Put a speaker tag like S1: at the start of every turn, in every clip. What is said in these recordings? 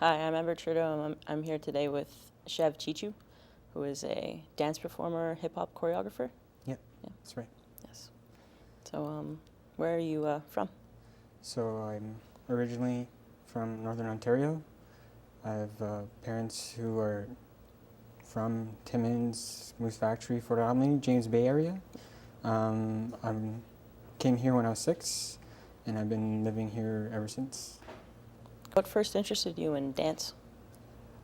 S1: Hi, I'm Amber Trudeau. I'm here today with Chev Cheechoo, who is a dance performer, hip-hop choreographer.
S2: Yeah,
S1: Yeah.
S2: that's right.
S1: Yes. So, where are you from?
S2: So I'm originally from Northern Ontario. I have parents who are from Timmins, Moose Factory, Fort Albany, James Bay area. I came here when I was 6, and I've been living here ever since.
S1: What first interested you in dance?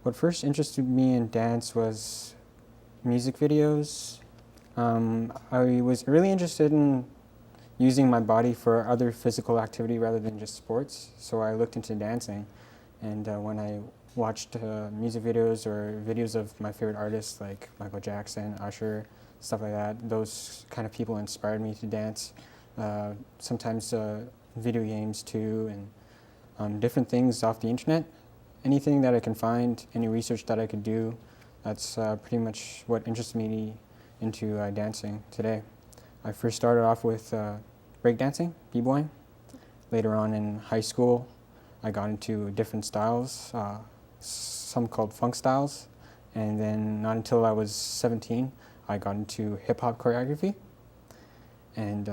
S2: What first interested me in dance was music videos. I was really interested in using my body for other physical activity rather than just sports. So I looked into dancing, and when I watched music videos or videos of my favorite artists like Michael Jackson, Usher, stuff like that, those kind of people inspired me to dance. Sometimes video games too, and different things off the internet. Anything that I can find, any research that I could do, that's pretty much what interests me into dancing today. I first started off with breakdancing, b-boying. Later on in high school, I got into different styles, some called funk styles. And then not until I was 17, I got into hip-hop choreography. And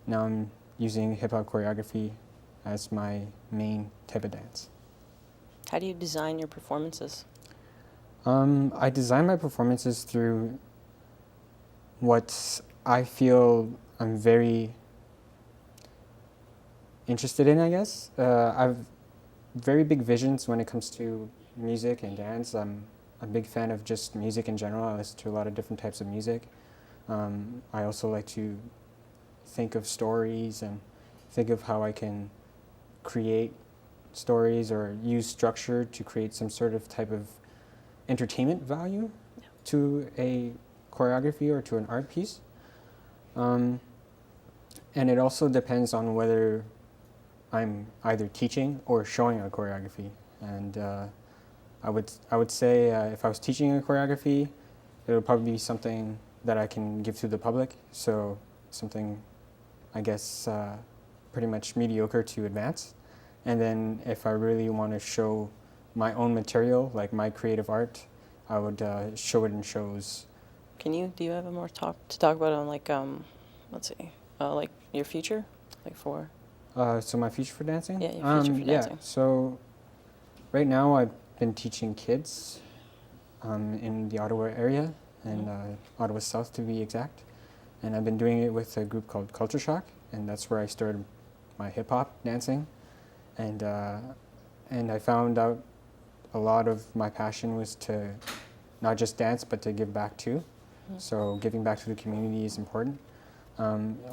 S2: now I'm using hip-hop choreography as my main type of dance.
S1: How do you design your performances?
S2: I design my performances through what I feel I'm very interested in, I guess. I've very big visions when it comes to music and dance. I'm a big fan of just music in general. I listen to a lot of different types of music. I also like to think of stories and think of how I can create stories or use structure to create some sort of type of entertainment value to a choreography or to an art piece. And it also depends on whether I'm either teaching or showing a choreography. And I would say if I was teaching a choreography, it would probably be something that I can give to the public. So something, I guess, pretty much mediocre to advanced. And then if I really want to show my own material, like my creative art, I would show it in shows.
S1: Do you have more to talk about on let's see, like your future, like for?
S2: So my future for dancing?
S1: Yeah, your future for dancing.
S2: So right now I've been teaching kids in the Ottawa area, and Ottawa South to be exact. And I've been doing it with a group called Culture Shock, and that's where I started my hip hop dancing. And I found out a lot of my passion was to not just dance, but to give back too. So giving back to the community is important.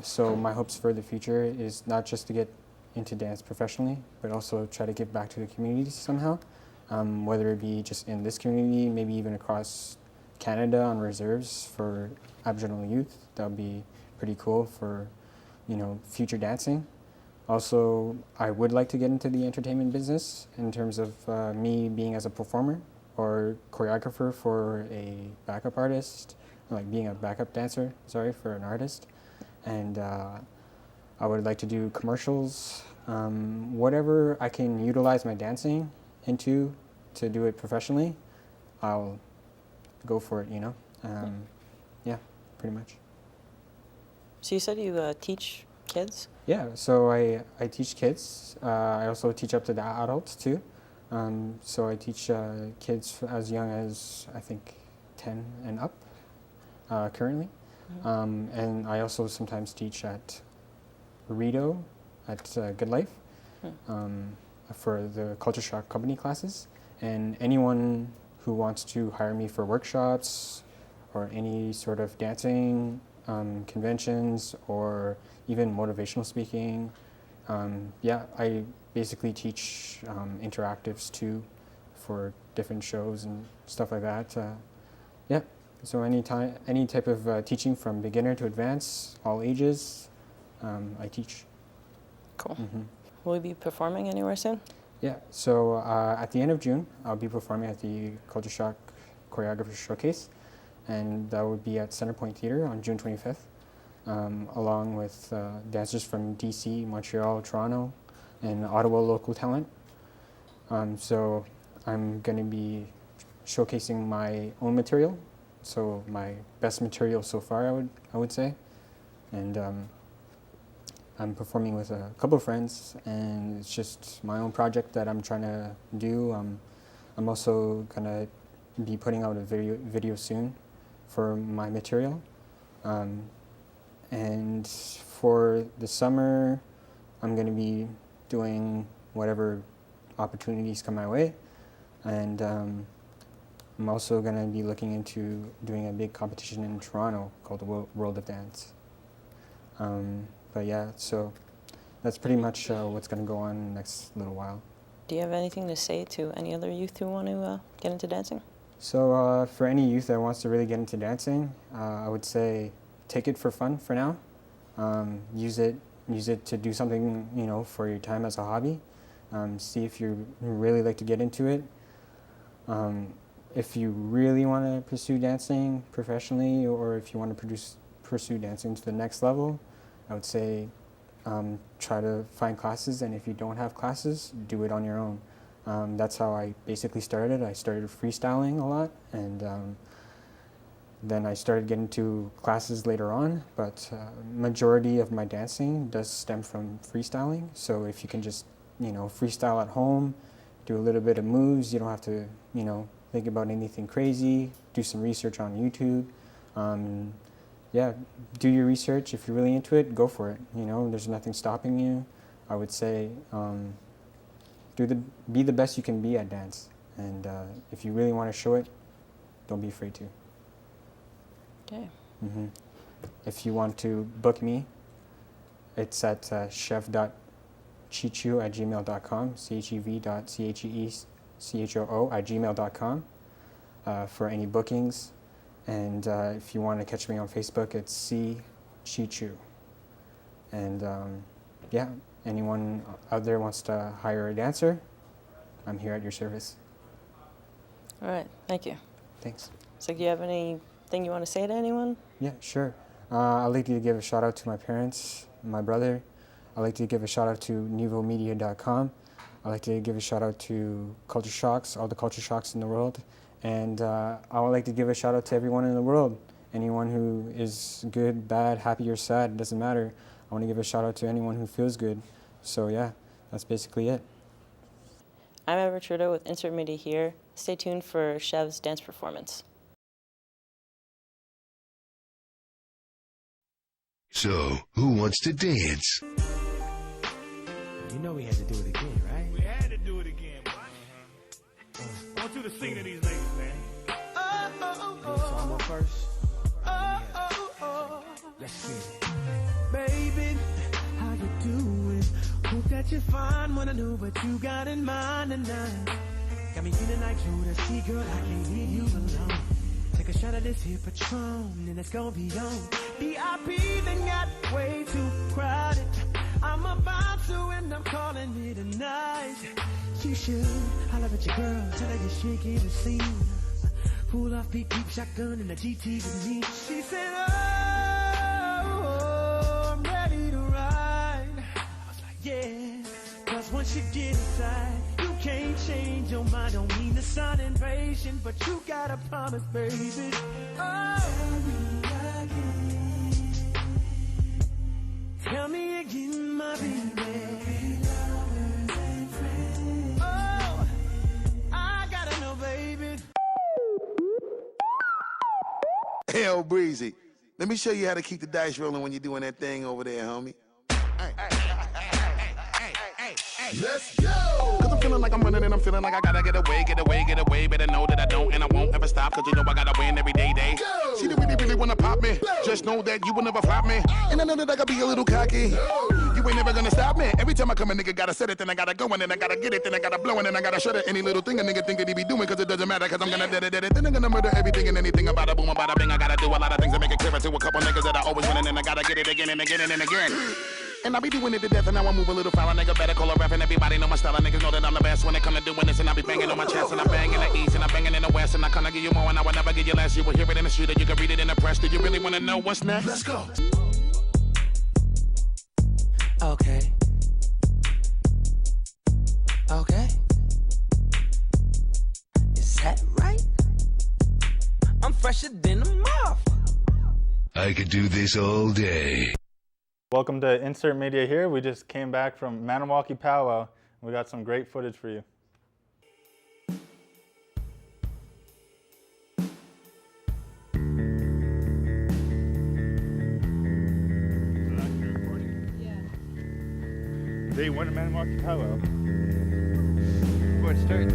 S2: So my hopes for the future is not just to get into dance professionally, but also try to give back to the community somehow, whether it be just in this community, maybe even across Canada on reserves for Aboriginal youth. That would be pretty cool for, future dancing. Also, I would like to get into the entertainment business in terms of me being as a performer or choreographer for a backup artist, like being a backup dancer, for an artist. And I would like to do commercials, whatever I can utilize my dancing into to do it professionally, I'll go for it, Yeah, pretty much.
S1: So you said you teach kids?
S2: Yeah, so I teach kids. I also teach up to the adults too. So I teach kids as young as, I think, 10 and up currently. And I also sometimes teach at Rito at Good Life for the Culture Shock Company classes. And anyone who wants to hire me for workshops or any sort of dancing conventions or even motivational speaking, I basically teach interactives too for different shows and stuff like that. So any type of teaching from beginner to advanced, all ages, I teach.
S1: Cool. Will you be performing anywhere soon?
S2: Yeah, so at the end of June, I'll be performing at the Culture Shock Choreographer Showcase, and that would be at Centerpoint Theatre on June 25th, along with dancers from DC, Montreal, Toronto, and Ottawa local talent. So I'm going to be showcasing my own material, so my best material so far, I would say, and I'm performing with a couple of friends, and it's just my own project that I'm trying to do. I'm also gonna be putting out a video soon for my material, and for the summer, I'm gonna be doing whatever opportunities come my way, and I'm also gonna be looking into doing a big competition in Toronto called the World of Dance. But yeah, so that's pretty much what's gonna go on in the next little while.
S1: Do you have anything to say to any other youth who want to get into dancing?
S2: So for any youth that wants to really get into dancing, I would say take it for fun for now. Use it to do something, for your time as a hobby. See if you really like to get into it. If you really want to pursue dancing professionally, or if you want to pursue dancing to the next level, I would say try to find classes, and if you don't have classes, do it on your own. That's how I basically started. I started freestyling a lot, and then I started getting to classes later on, but majority of my dancing does stem from freestyling. So if you can just, freestyle at home, do a little bit of moves, you don't have to, think about anything crazy, do some research on YouTube. Yeah, do your research. If you're really into it, go for it. There's nothing stopping you. I would say be the best you can be at dance. And if you really want to show it, don't be afraid to.
S1: Okay.
S2: Mm-hmm. If you want to book me, it's at chev.cheechoo@gmail.com, chev.cheechoo@gmail.com for any bookings. And if you want to catch me on Facebook, it's C Cheechoo. And yeah, anyone out there wants to hire a dancer, I'm here at your service.
S1: All right. Thank you.
S2: Thanks.
S1: So do you have anything you want to say to anyone?
S2: Yeah, sure. I'd like to give a shout out to my parents, my brother. I'd like to give a shout out to NiveauMedia.com. I'd like to give a shout out to Culture Shocks, all the Culture Shocks in the world. And I would like to give a shout out to everyone in the world. Anyone who is good, bad, happy, or sad, it doesn't matter. I want to give a shout out to anyone who feels good. So yeah, that's basically it.
S1: I'm Ever Trudeau with Insert Media here. Stay tuned for Chev's dance performance.
S3: So, who wants to dance?
S4: You know we had to do it again, right?
S5: We had to do it again, boy. I want you to sing to these ladies, man.
S4: Do the song first. Let's get it.
S6: Baby, how you doing? Hope that you're fine. Wanna know what you got in mind tonight. Got me feeling like you the sea girl, I can't leave you alone. Take a shot of this here Patron, and it's gonna be on. VIP then got way too crowded. I'm about to, and I'm calling it a night. You should holler at your girl, tell her you're shaking the scene. Pull off beep beep shotgun and a GT with me. She said, oh, I'm ready to ride. I was like, yeah, cause once you get inside, you can't change your mind. Don't mean to sound impatient, but you gotta promise, baby. Oh, tell me again, my baby. Oh, I gotta know, baby.
S3: Hell, Breezy. Let me show you how to keep the dice rolling when you're doing that thing over there, homie. Let's go! Cause I'm feeling like I'm running and I'm feeling like I gotta get away. Better know that I don't and I won't ever stop. Cause you know I gotta win every day. Go! She really, really wanna pop me. Go! Just know that you will never flop me. And I know that I gotta be a little cocky. You ain't never gonna stop me. Every time I come, a nigga gotta set it, then I gotta go, and then I gotta get it, then I gotta blow, and then I gotta shut it. Any little thing a nigga think that he be doing, cause it doesn't matter, cause I'm gonna dead it. Then I'm gonna murder everything and anything about a boom, about a bing. I gotta do a lot of things to make it clearer to a couple niggas that I always win, and then I gotta get it again and again and again. And I be doing it to death, and now I move a little foul. A nigga better call a rap, and everybody know my style. And niggas know that I'm the best when it come to doing this. And I be banging on my chest, and I'm banging the east, and I'm banging in the west. And I kinda give you more, and I will never give you less. You will hear it in the street, or you can read it in the press. Do you really wanna know what's next? Let's go.
S6: Okay. fresher than a moth.
S7: I could do this all day.
S8: Welcome to Insert Media here. We just came back from Maniwaki powwow. We got some great footage for you. Day one of Maniwaki powwow. Before it starts.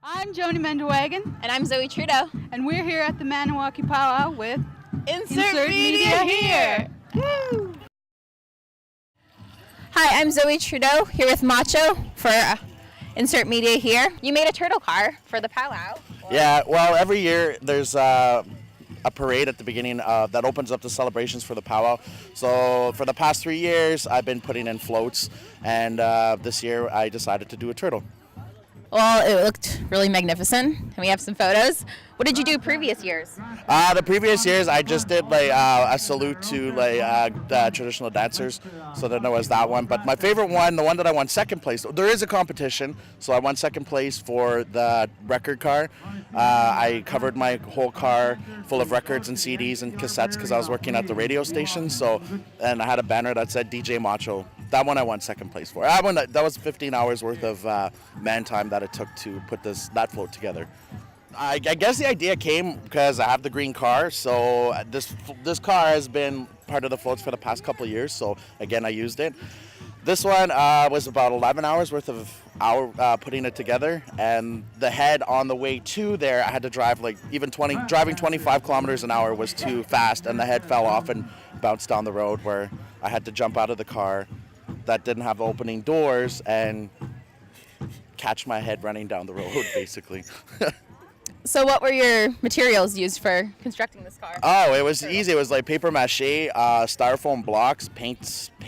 S9: I'm Joni Mendewagen.
S10: And I'm Zoe Trudeau.
S9: And we're here at the Maniwaki powwow with
S10: Insert Media here. Woo. Hi, I'm Zoe Trudeau here with Macho for Insert Media here. You made a turtle car for the powwow.
S11: Yeah, well, every year there's a parade at the beginning that opens up the celebrations for the powwow. So for the past 3 years, I've been putting in floats, and this year I decided to do a turtle.
S10: Well, it looked really magnificent, and we have some photos. What did you do previous years?
S11: The previous years, I just did like a salute to the traditional dancers, so then there was that one. But my favorite one, the one that I won second place, there is a competition, so I won second place for the record car. I covered my whole car full of records and CDs and cassettes because I was working at the radio station. And I had a banner that said DJ Macho. That one I won second place for. That was 15 hours worth of man time that it took to put that float together. I guess the idea came because I have the green car, so this car has been part of the floats for the past couple of years, so again I used it. This one was about 11 hours worth of putting it together, and the head on the way to there, I had to drive driving 25 kilometers an hour was too fast, and the head fell off and bounced down the road where I had to jump out of the car that didn't have opening doors and catch my head running down the road, basically.
S10: So what were your materials used for constructing this car?
S11: Oh, it was easy. It was like paper mache, styrofoam blocks, paint,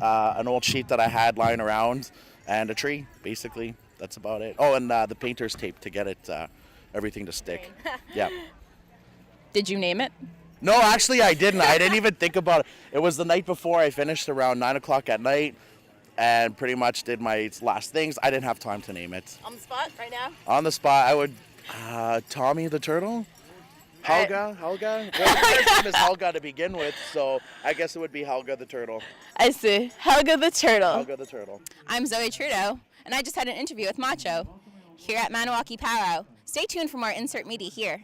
S11: an old sheet that I had lying around, and a tree, basically. That's about it. Oh, and the painter's tape to get it everything to stick. Yeah.
S10: Did you name it?
S11: No, actually I didn't. I didn't even think about it. It was the night before. I finished around 9 o'clock at night and pretty much did my last things. I didn't have time to name it.
S10: On the spot right now?
S11: On the spot, I would, Tommy the Turtle? Helga? Well, his name is Helga to begin with, so I guess it would be Helga the Turtle.
S10: I see. Helga the Turtle.
S11: Helga the Turtle.
S10: I'm Zoe Trudeau, and I just had an interview with Macho here at Maniwaki Powwow. Stay tuned for more Insert Media here.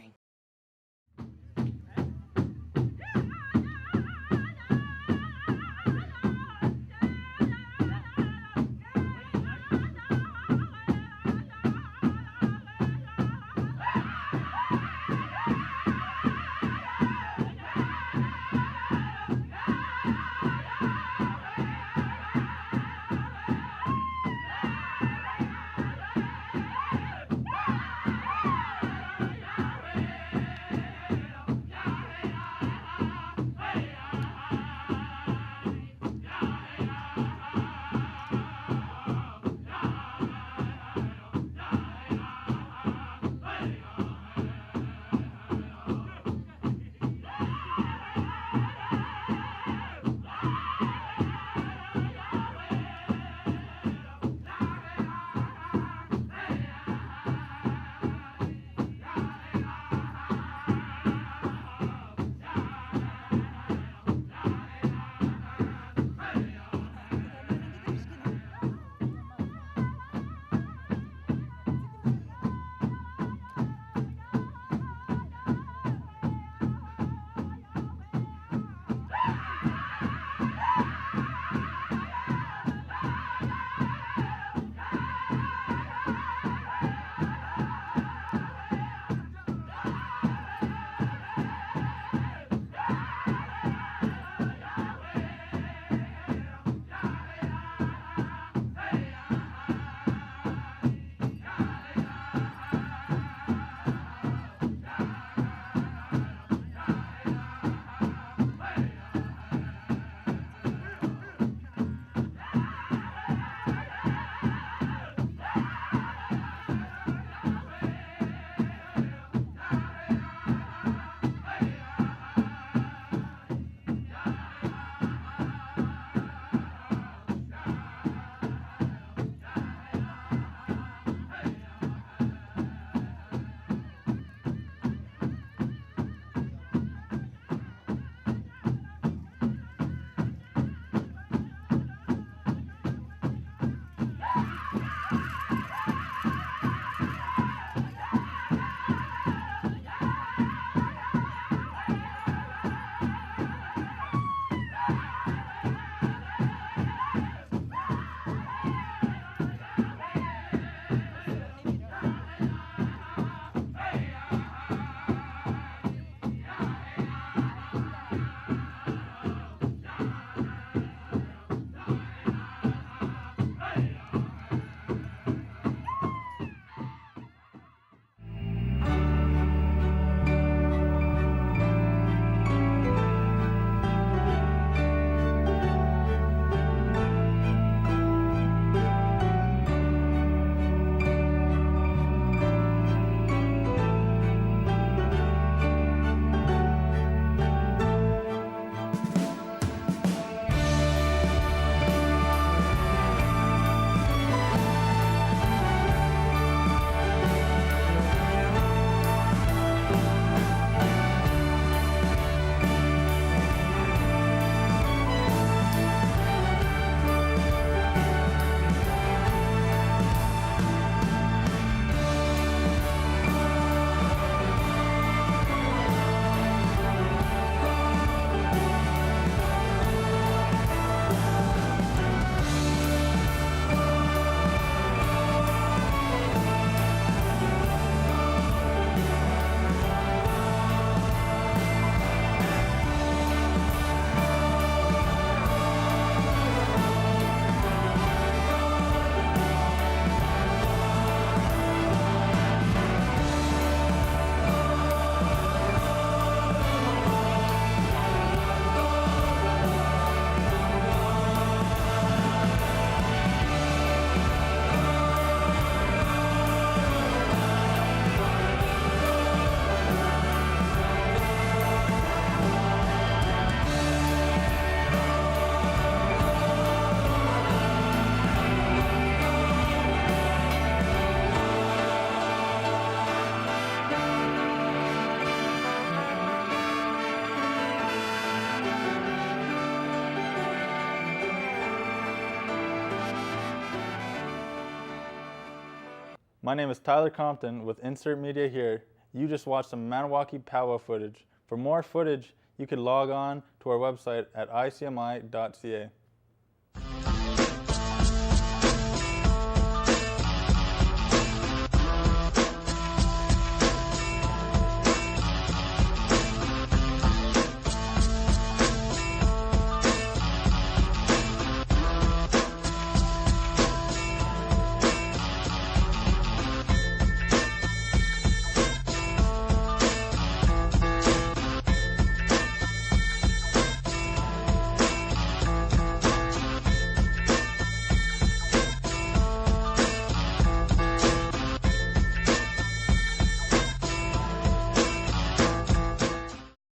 S8: My name is Tyler Compton with Insert Media here. You just watched some Maniwaki powwow footage. For more footage, you could log on to our website at icmi.ca.